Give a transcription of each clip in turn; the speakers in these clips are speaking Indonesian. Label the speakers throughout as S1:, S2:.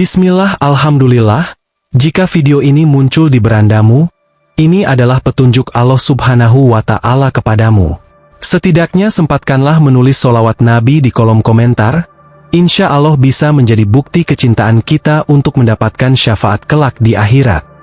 S1: Bismillah, alhamdulillah. Jika video ini muncul di berandamu, ini adalah petunjuk Allah Subhanahu wa Ta'ala kepadamu. Setidaknya sempatkanlah menulis sholawat Nabi di kolom komentar. Insya Allah bisa menjadi bukti kecintaan kita untuk mendapatkan syafaat kelak di akhirat.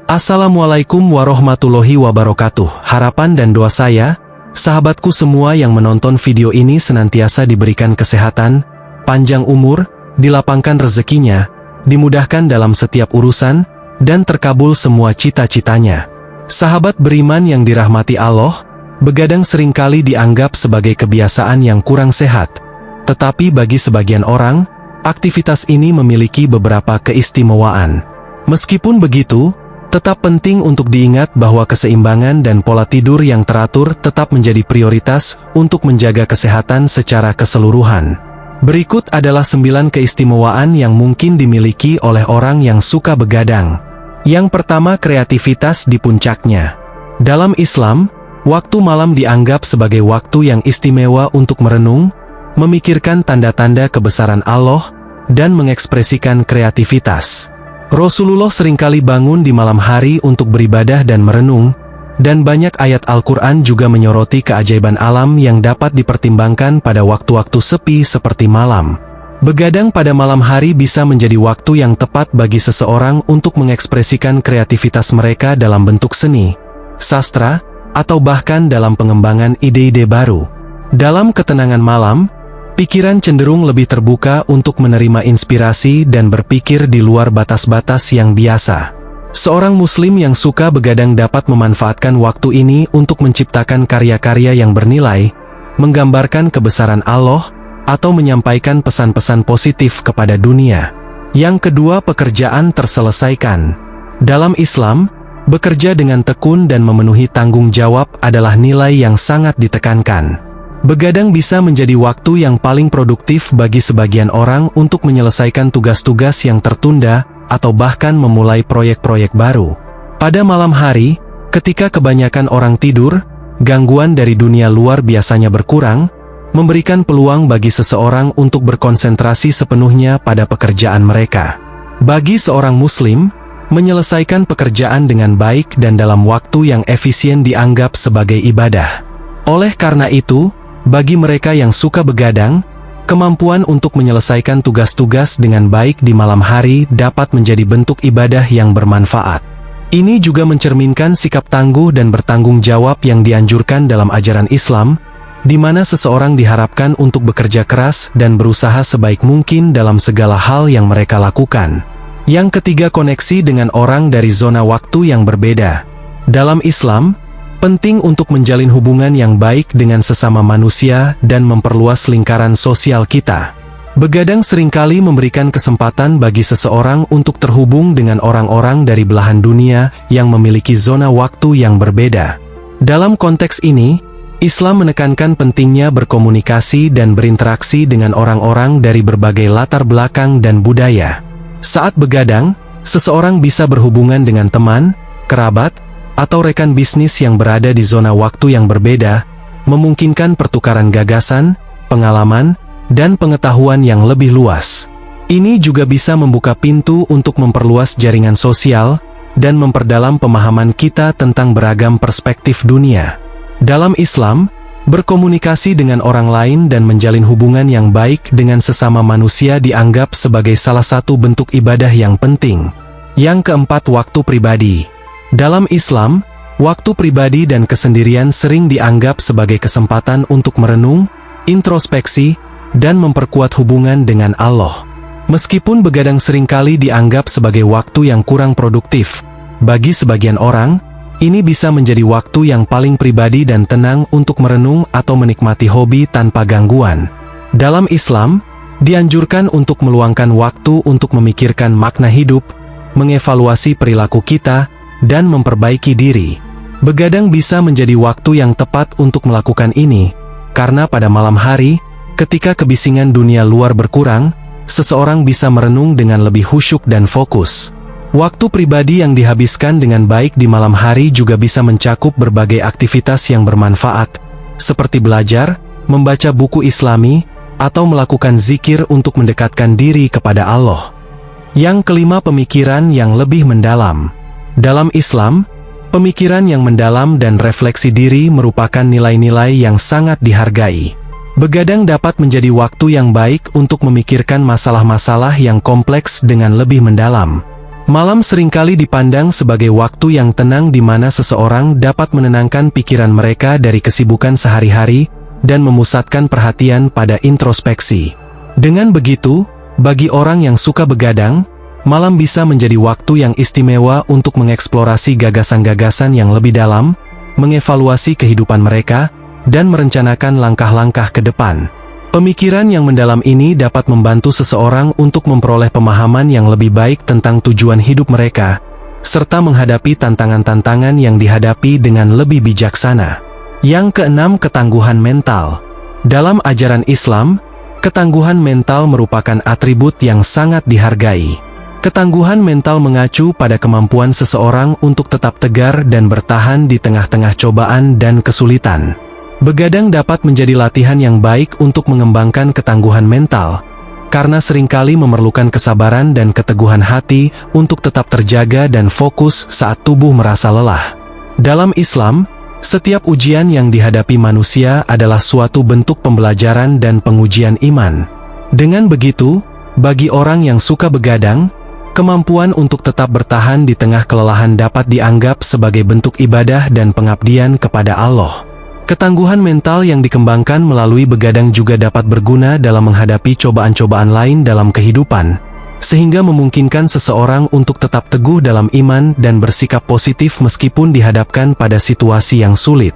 S1: Assalamualaikum warahmatullahi wabarakatuh. Harapan dan doa saya, sahabatku semua yang menonton video ini senantiasa diberikan kesehatan, panjang umur, dilapangkan rezekinya, dimudahkan dalam setiap urusan, dan terkabul semua cita-citanya. Sahabat beriman yang dirahmati Allah, begadang seringkali dianggap sebagai kebiasaan yang kurang sehat. Tetapi bagi sebagian orang, aktivitas ini memiliki beberapa keistimewaan. Meskipun begitu, tetap penting untuk diingat bahwa keseimbangan dan pola tidur yang teratur tetap menjadi prioritas untuk menjaga kesehatan secara keseluruhan. Berikut adalah 9 keistimewaan yang mungkin dimiliki oleh orang yang suka begadang. Yang pertama, kreativitas di puncaknya. Dalam Islam, waktu malam dianggap sebagai waktu yang istimewa untuk merenung, memikirkan tanda-tanda kebesaran Allah, dan mengekspresikan kreativitas. Rasulullah seringkali bangun di malam hari untuk beribadah dan merenung, dan banyak ayat Al-Quran juga menyoroti keajaiban alam yang dapat dipertimbangkan pada waktu-waktu sepi seperti malam. Begadang pada malam hari bisa menjadi waktu yang tepat bagi seseorang untuk mengekspresikan kreativitas mereka dalam bentuk seni, sastra, atau bahkan dalam pengembangan ide-ide baru. Dalam ketenangan malam, pikiran cenderung lebih terbuka untuk menerima inspirasi dan berpikir di luar batas-batas yang biasa. Seorang muslim yang suka begadang dapat memanfaatkan waktu ini untuk menciptakan karya-karya yang bernilai, menggambarkan kebesaran Allah, atau menyampaikan pesan-pesan positif kepada dunia. Yang kedua, pekerjaan terselesaikan. Dalam Islam, bekerja dengan tekun dan memenuhi tanggung jawab adalah nilai yang sangat ditekankan. Begadang bisa menjadi waktu yang paling produktif bagi sebagian orang untuk menyelesaikan tugas-tugas yang tertunda, atau bahkan memulai proyek-proyek baru. Pada malam hari, ketika kebanyakan orang tidur, gangguan dari dunia luar biasanya berkurang, memberikan peluang bagi seseorang untuk berkonsentrasi sepenuhnya pada pekerjaan mereka. Bagi seorang muslim, menyelesaikan pekerjaan dengan baik dan dalam waktu yang efisien dianggap sebagai ibadah. Oleh karena itu, bagi mereka yang suka begadang, kemampuan untuk menyelesaikan tugas-tugas dengan baik di malam hari dapat menjadi bentuk ibadah yang bermanfaat. Ini juga mencerminkan sikap tangguh dan bertanggung jawab yang dianjurkan dalam ajaran Islam, di mana seseorang diharapkan untuk bekerja keras dan berusaha sebaik mungkin dalam segala hal yang mereka lakukan. Yang ketiga, koneksi dengan orang dari zona waktu yang berbeda. Dalam Islam, penting untuk menjalin hubungan yang baik dengan sesama manusia dan memperluas lingkaran sosial kita. Begadang seringkali memberikan kesempatan bagi seseorang untuk terhubung dengan orang-orang dari belahan dunia yang memiliki zona waktu yang berbeda. Dalam konteks ini, Islam menekankan pentingnya berkomunikasi dan berinteraksi dengan orang-orang dari berbagai latar belakang dan budaya. Saat begadang, seseorang bisa berhubungan dengan teman, kerabat, atau rekan bisnis yang berada di zona waktu yang berbeda, memungkinkan pertukaran gagasan, pengalaman, dan pengetahuan yang lebih luas. Ini juga bisa membuka pintu untuk memperluas jaringan sosial, dan memperdalam pemahaman kita tentang beragam perspektif dunia. Dalam Islam, berkomunikasi dengan orang lain dan menjalin hubungan yang baik dengan sesama manusia dianggap sebagai salah satu bentuk ibadah yang penting. Yang keempat, waktu pribadi. Dalam Islam, waktu pribadi dan kesendirian sering dianggap sebagai kesempatan untuk merenung, introspeksi, dan memperkuat hubungan dengan Allah. Meskipun begadang seringkali dianggap sebagai waktu yang kurang produktif, bagi sebagian orang, ini bisa menjadi waktu yang paling pribadi dan tenang untuk merenung atau menikmati hobi tanpa gangguan. Dalam Islam, dianjurkan untuk meluangkan waktu untuk memikirkan makna hidup, mengevaluasi perilaku kita, dan memperbaiki diri. Begadang bisa menjadi waktu yang tepat untuk melakukan ini, karena pada malam hari, ketika kebisingan dunia luar berkurang, seseorang bisa merenung dengan lebih khusyuk dan fokus. Waktu pribadi yang dihabiskan dengan baik di malam hari juga bisa mencakup berbagai aktivitas yang bermanfaat, seperti belajar, membaca buku Islami, atau melakukan zikir untuk mendekatkan diri kepada Allah. Yang kelima, pemikiran yang lebih mendalam. Dalam Islam, pemikiran yang mendalam dan refleksi diri merupakan nilai-nilai yang sangat dihargai. Begadang dapat menjadi waktu yang baik untuk memikirkan masalah-masalah yang kompleks dengan lebih mendalam. Malam seringkali dipandang sebagai waktu yang tenang di mana seseorang dapat menenangkan pikiran mereka dari kesibukan sehari-hari dan memusatkan perhatian pada introspeksi. Dengan begitu, bagi orang yang suka begadang, malam bisa menjadi waktu yang istimewa untuk mengeksplorasi gagasan-gagasan yang lebih dalam, mengevaluasi kehidupan mereka, dan merencanakan langkah-langkah ke depan. Pemikiran yang mendalam ini dapat membantu seseorang untuk memperoleh pemahaman yang lebih baik tentang tujuan hidup mereka, serta menghadapi tantangan-tantangan yang dihadapi dengan lebih bijaksana. Yang keenam, ketangguhan mental. Dalam ajaran Islam, ketangguhan mental merupakan atribut yang sangat dihargai. Ketangguhan mental mengacu pada kemampuan seseorang untuk tetap tegar dan bertahan di tengah-tengah cobaan dan kesulitan. Begadang dapat menjadi latihan yang baik untuk mengembangkan ketangguhan mental, karena seringkali memerlukan kesabaran dan keteguhan hati untuk tetap terjaga dan fokus saat tubuh merasa lelah. Dalam Islam, setiap ujian yang dihadapi manusia adalah suatu bentuk pembelajaran dan pengujian iman. Dengan begitu, bagi orang yang suka begadang, kemampuan untuk tetap bertahan di tengah kelelahan dapat dianggap sebagai bentuk ibadah dan pengabdian kepada Allah. Ketangguhan mental yang dikembangkan melalui begadang juga dapat berguna dalam menghadapi cobaan-cobaan lain dalam kehidupan, sehingga memungkinkan seseorang untuk tetap teguh dalam iman dan bersikap positif meskipun dihadapkan pada situasi yang sulit.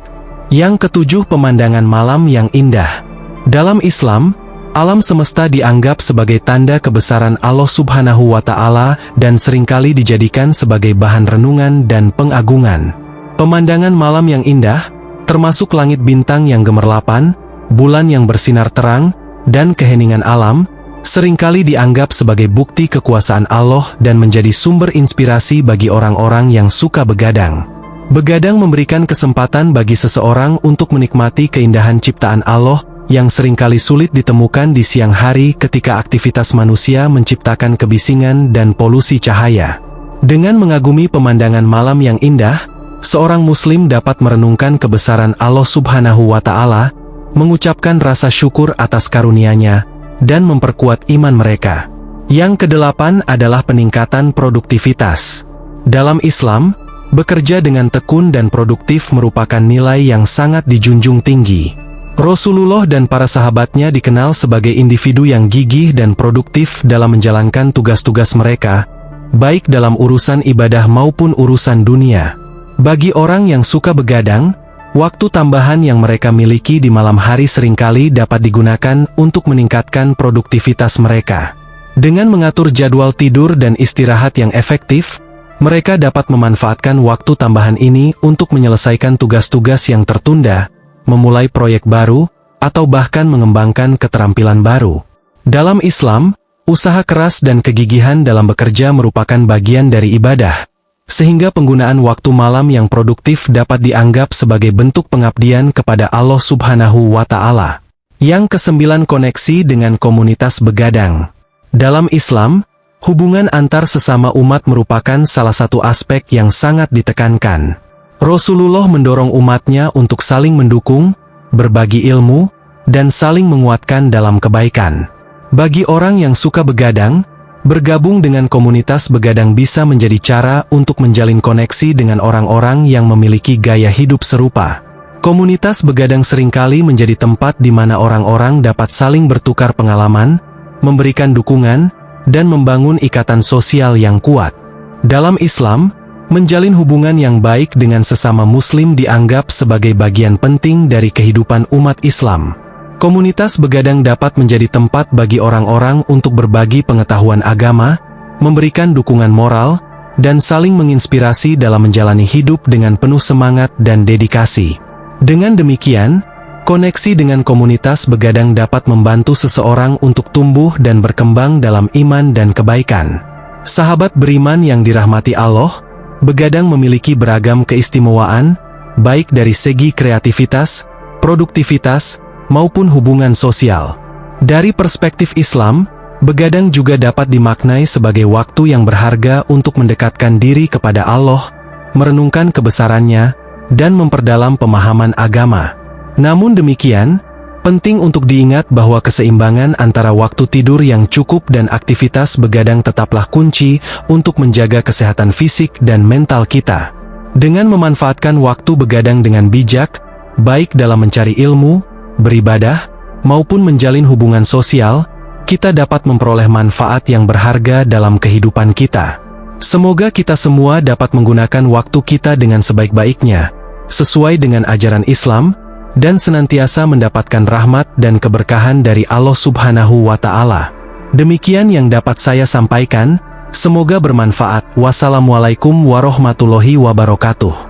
S1: Yang ketujuh, pemandangan malam yang indah. Dalam Islam, alam semesta dianggap sebagai tanda kebesaran Allah Subhanahu wa Ta'ala dan seringkali dijadikan sebagai bahan renungan dan pengagungan. Pemandangan malam yang indah, termasuk langit bintang yang gemerlapan, bulan yang bersinar terang, dan keheningan alam, seringkali dianggap sebagai bukti kekuasaan Allah dan menjadi sumber inspirasi bagi orang-orang yang suka begadang. Begadang memberikan kesempatan bagi seseorang untuk menikmati keindahan ciptaan Allah yang seringkali sulit ditemukan di siang hari ketika aktivitas manusia menciptakan kebisingan dan polusi cahaya. Dengan mengagumi pemandangan malam yang indah, seorang muslim dapat merenungkan kebesaran Allah Subhanahu wa Ta'ala, mengucapkan rasa syukur atas karunia-Nya, dan memperkuat iman mereka. Yang kedelapan adalah peningkatan produktivitas. Dalam Islam, bekerja dengan tekun dan produktif merupakan nilai yang sangat dijunjung tinggi. Rasulullah dan para sahabatnya dikenal sebagai individu yang gigih dan produktif dalam menjalankan tugas-tugas mereka, baik dalam urusan ibadah maupun urusan dunia. Bagi orang yang suka begadang, waktu tambahan yang mereka miliki di malam hari seringkali dapat digunakan untuk meningkatkan produktivitas mereka. Dengan mengatur jadwal tidur dan istirahat yang efektif, mereka dapat memanfaatkan waktu tambahan ini untuk menyelesaikan tugas-tugas yang tertunda, memulai proyek baru, atau bahkan mengembangkan keterampilan baru. Dalam Islam, usaha keras dan kegigihan dalam bekerja merupakan bagian dari ibadah, sehingga penggunaan waktu malam yang produktif dapat dianggap sebagai bentuk pengabdian kepada Allah Subhanahu wa Ta'ala. Yang kesembilan, koneksi dengan komunitas begadang. Dalam Islam, hubungan antar sesama umat merupakan salah satu aspek yang sangat ditekankan. Rasulullah mendorong umatnya untuk saling mendukung, berbagi ilmu, dan saling menguatkan dalam kebaikan. Bagi orang yang suka begadang, bergabung dengan komunitas begadang bisa menjadi cara untuk menjalin koneksi dengan orang-orang yang memiliki gaya hidup serupa. Komunitas begadang seringkali menjadi tempat di mana orang-orang dapat saling bertukar pengalaman, memberikan dukungan, dan membangun ikatan sosial yang kuat. Dalam Islam, menjalin hubungan yang baik dengan sesama Muslim dianggap sebagai bagian penting dari kehidupan umat Islam. Komunitas begadang dapat menjadi tempat bagi orang-orang untuk berbagi pengetahuan agama, memberikan dukungan moral, dan saling menginspirasi dalam menjalani hidup dengan penuh semangat dan dedikasi. Dengan demikian, koneksi dengan komunitas begadang dapat membantu seseorang untuk tumbuh dan berkembang dalam iman dan kebaikan. Sahabat beriman yang dirahmati Allah, begadang memiliki beragam keistimewaan, baik dari segi kreativitas, produktivitas, maupun hubungan sosial. Dari perspektif Islam, begadang juga dapat dimaknai sebagai waktu yang berharga untuk mendekatkan diri kepada Allah, merenungkan kebesarannya, dan memperdalam pemahaman agama. Namun demikian, penting untuk diingat bahwa keseimbangan antara waktu tidur yang cukup dan aktivitas begadang tetaplah kunci untuk menjaga kesehatan fisik dan mental kita. Dengan memanfaatkan waktu begadang dengan bijak, baik dalam mencari ilmu, beribadah, maupun menjalin hubungan sosial, kita dapat memperoleh manfaat yang berharga dalam kehidupan kita. Semoga kita semua dapat menggunakan waktu kita dengan sebaik-baiknya, sesuai dengan ajaran Islam, dan senantiasa mendapatkan rahmat dan keberkahan dari Allah Subhanahu wa Ta'ala. Demikian yang dapat saya sampaikan, semoga bermanfaat. Wassalamualaikum warahmatullahi wabarakatuh.